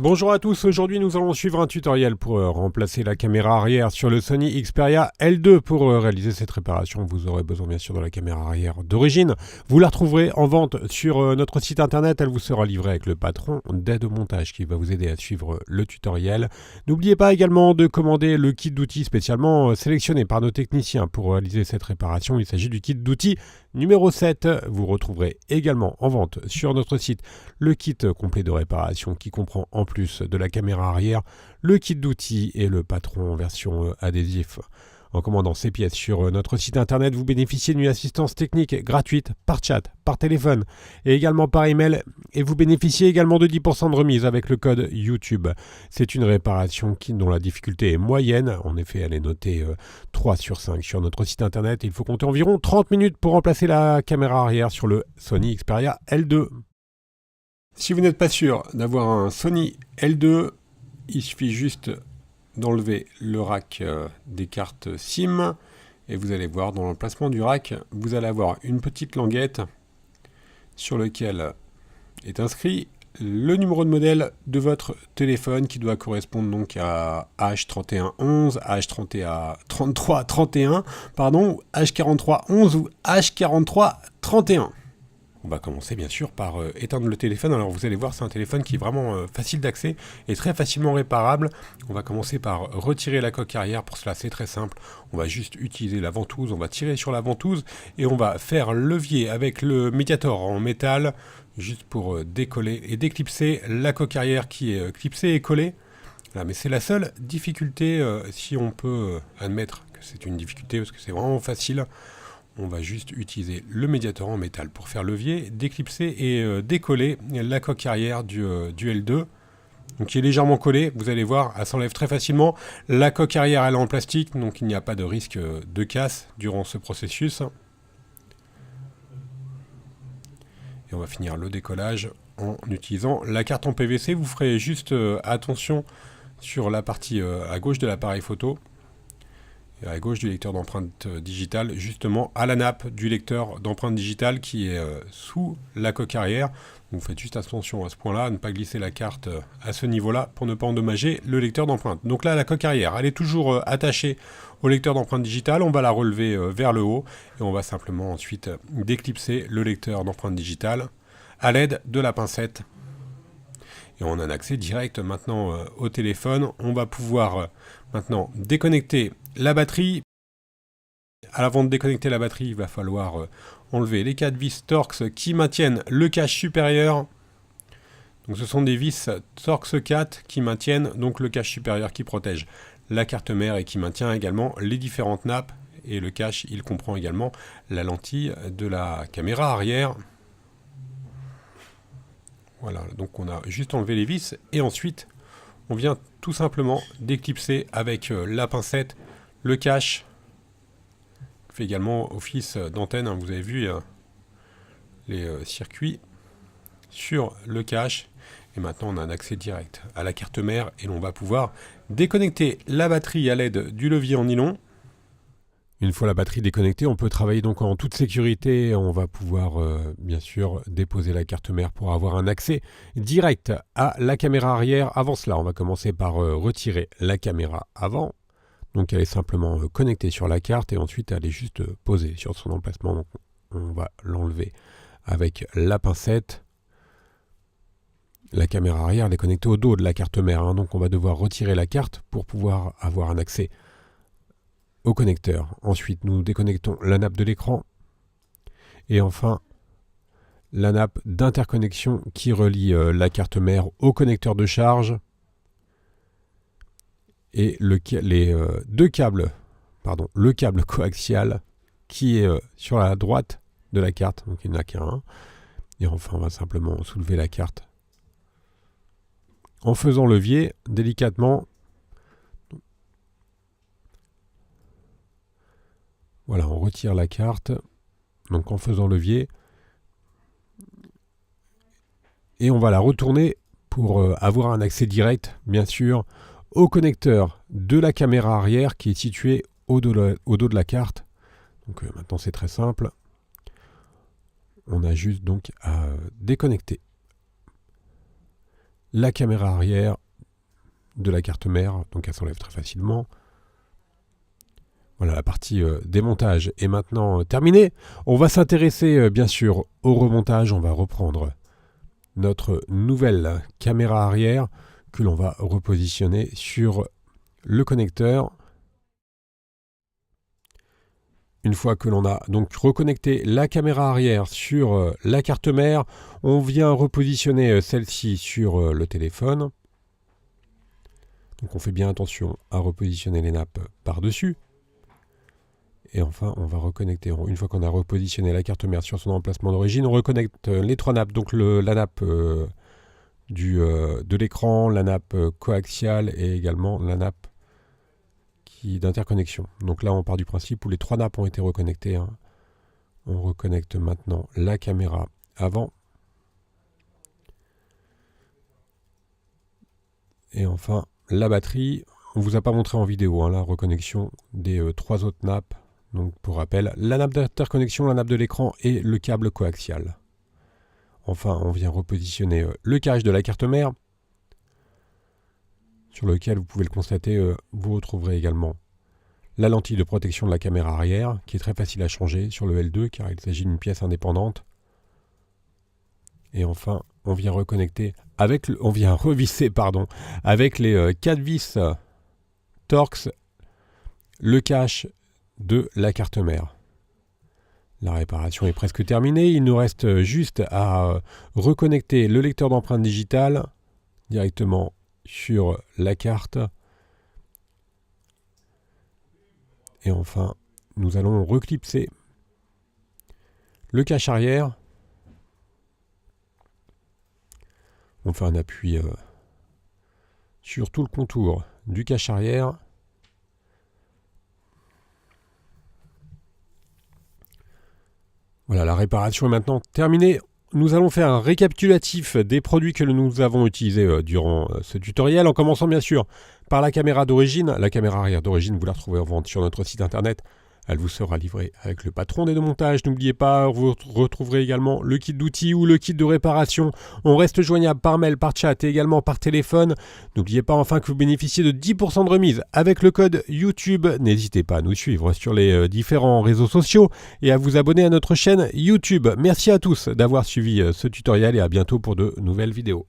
Bonjour à tous, aujourd'hui nous allons suivre un tutoriel pour remplacer la caméra arrière sur le Sony Xperia L2. Pour réaliser cette réparation, vous aurez besoin bien sûr de la caméra arrière d'origine. Vous la retrouverez en vente sur notre site internet, elle vous sera livrée avec le patron d'aide au montage qui va vous aider à suivre le tutoriel. N'oubliez pas également de commander le kit d'outils spécialement sélectionné par nos techniciens pour réaliser cette réparation. Il s'agit du kit d'outils numéro 7. Vous retrouverez également en vente sur notre site le kit complet de réparation qui comprend en plus de la caméra arrière, le kit d'outils et le patron en version adhésif. En commandant ces pièces sur notre site internet, vous bénéficiez d'une assistance technique gratuite par chat, par téléphone et également par email. Et vous bénéficiez également de 10% de remise avec le code YouTube. C'est une réparation dont la difficulté est moyenne. En effet, elle est notée 3 sur 5 sur notre site internet. Il faut compter environ 30 minutes pour remplacer la caméra arrière sur le Sony Xperia L2. Si vous n'êtes pas sûr d'avoir un Sony L2, il suffit juste d'enlever le rack des cartes SIM et vous allez voir dans l'emplacement du rack, vous allez avoir une petite languette sur laquelle est inscrit le numéro de modèle de votre téléphone qui doit correspondre donc à H3111, H3331, pardon, H4311 ou H4331. On va commencer bien sûr par éteindre le téléphone. Alors vous allez voir, c'est un téléphone qui est vraiment facile d'accès et très facilement réparable. On va commencer par retirer la coque arrière. Pour cela, c'est très simple. On va juste utiliser la ventouse. On va tirer sur la ventouse et on va faire levier avec le médiator en métal juste pour décoller et déclipser la coque arrière qui est clipsée et collée. Voilà, mais c'est la seule difficulté, si on peut admettre que c'est une difficulté parce que c'est vraiment facile. On va juste utiliser le médiator en métal pour faire levier, déclipser et décoller la coque arrière du L2. Donc qui est légèrement collée, vous allez voir, elle s'enlève très facilement. La coque arrière elle est en plastique, donc il n'y a pas de risque de casse durant ce processus. Et on va finir le décollage en utilisant la carte en PVC. Vous ferez juste attention sur la partie à gauche de l'appareil photo. Et à gauche du lecteur d'empreinte digitale, justement à la nappe du lecteur d'empreinte digitale qui est sous la coque arrière. Vous faites juste attention à ce point-là, à ne pas glisser la carte à ce niveau-là pour ne pas endommager le lecteur d'empreinte. Donc là, la coque arrière, elle est toujours attachée au lecteur d'empreinte digitale. On va la relever vers le haut et on va simplement ensuite déclipser le lecteur d'empreinte digitale à l'aide de la pincette. Et on a un accès direct maintenant au téléphone. On va pouvoir maintenant déconnecter la batterie. Avant de déconnecter la batterie, il va falloir enlever les 4 vis Torx qui maintiennent le cache supérieur. Donc ce sont des vis Torx 4 qui maintiennent donc le cache supérieur qui protège la carte mère et qui maintient également les différentes nappes. Et le cache, il comprend également la lentille de la caméra arrière. Voilà, donc on a juste enlevé les vis et ensuite on vient tout simplement déclipser avec la pincette le cache. Fait également office d'antenne, hein, vous avez vu les circuits sur le cache. Et maintenant on a un accès direct à la carte mère et l'on va pouvoir déconnecter la batterie à l'aide du levier en nylon. Une fois la batterie déconnectée, on peut travailler donc en toute sécurité. On va pouvoir bien sûr déposer la carte mère pour avoir un accès direct à la caméra arrière. Avant cela, on va commencer par retirer la caméra avant. Donc elle est simplement connectée sur la carte et ensuite elle est juste posée sur son emplacement. Donc on va l'enlever avec la pincette. La caméra arrière elle est connectée au dos de la carte mère, hein, donc on va devoir retirer la carte pour pouvoir avoir un accès au connecteur. Ensuite, nous déconnectons la nappe de l'écran et enfin la nappe d'interconnexion qui relie la carte mère au connecteur de charge et le câble coaxial qui est sur la droite de la carte, donc il n'y en a qu'un. Et enfin, on va simplement soulever la carte en faisant levier délicatement. Voilà, on retire la carte, donc en faisant levier, et on va la retourner pour avoir un accès direct, bien sûr, au connecteur de la caméra arrière qui est situé au dos de la carte. Donc maintenant c'est très simple. On a juste donc à déconnecter la caméra arrière de la carte mère, donc elle s'enlève très facilement. Voilà, la partie démontage est maintenant terminée. On va s'intéresser bien sûr au remontage. On va reprendre notre nouvelle caméra arrière que l'on va repositionner sur le connecteur. Une fois que l'on a donc reconnecté la caméra arrière sur la carte mère, on vient repositionner celle-ci sur le téléphone. Donc on fait bien attention à repositionner les nappes par-dessus. Et enfin, on va reconnecter, une fois qu'on a repositionné la carte mère sur son emplacement d'origine, on reconnecte les trois nappes, donc la nappe de l'écran, la nappe coaxiale et également la nappe d'interconnexion. Donc là, on part du principe où les trois nappes ont été reconnectées. Hein. On reconnecte maintenant la caméra avant. Et enfin, la batterie. On ne vous a pas montré en vidéo hein, la reconnexion des trois autres nappes. Donc pour rappel, la nappe d'interconnexion, la nappe de l'écran et le câble coaxial. Enfin, on vient repositionner le cache de la carte mère, sur lequel, vous pouvez le constater, vous retrouverez également la lentille de protection de la caméra arrière, qui est très facile à changer sur le L2, car il s'agit d'une pièce indépendante. Et enfin, on vient reconnecter on vient revisser, avec les 4 vis Torx, le cache de la carte mère. La réparation est presque terminée. Il nous reste juste à reconnecter le lecteur d'empreintes digitales directement sur la carte. Et enfin, nous allons reclipser le cache arrière. On fait un appui sur tout le contour du cache arrière. Voilà, la réparation est maintenant terminée. Nous allons faire un récapitulatif des produits que nous avons utilisés durant ce tutoriel, en commençant bien sûr par la caméra d'origine. La caméra arrière d'origine, vous la retrouvez en vente sur notre site internet. Elle vous sera livrée avec le patron des montages. N'oubliez pas, vous retrouverez également le kit d'outils ou le kit de réparation. On reste joignable par mail, par chat et également par téléphone. N'oubliez pas enfin que vous bénéficiez de 10% de remise avec le code YouTube. N'hésitez pas à nous suivre sur les différents réseaux sociaux et à vous abonner à notre chaîne YouTube. Merci à tous d'avoir suivi ce tutoriel et à bientôt pour de nouvelles vidéos.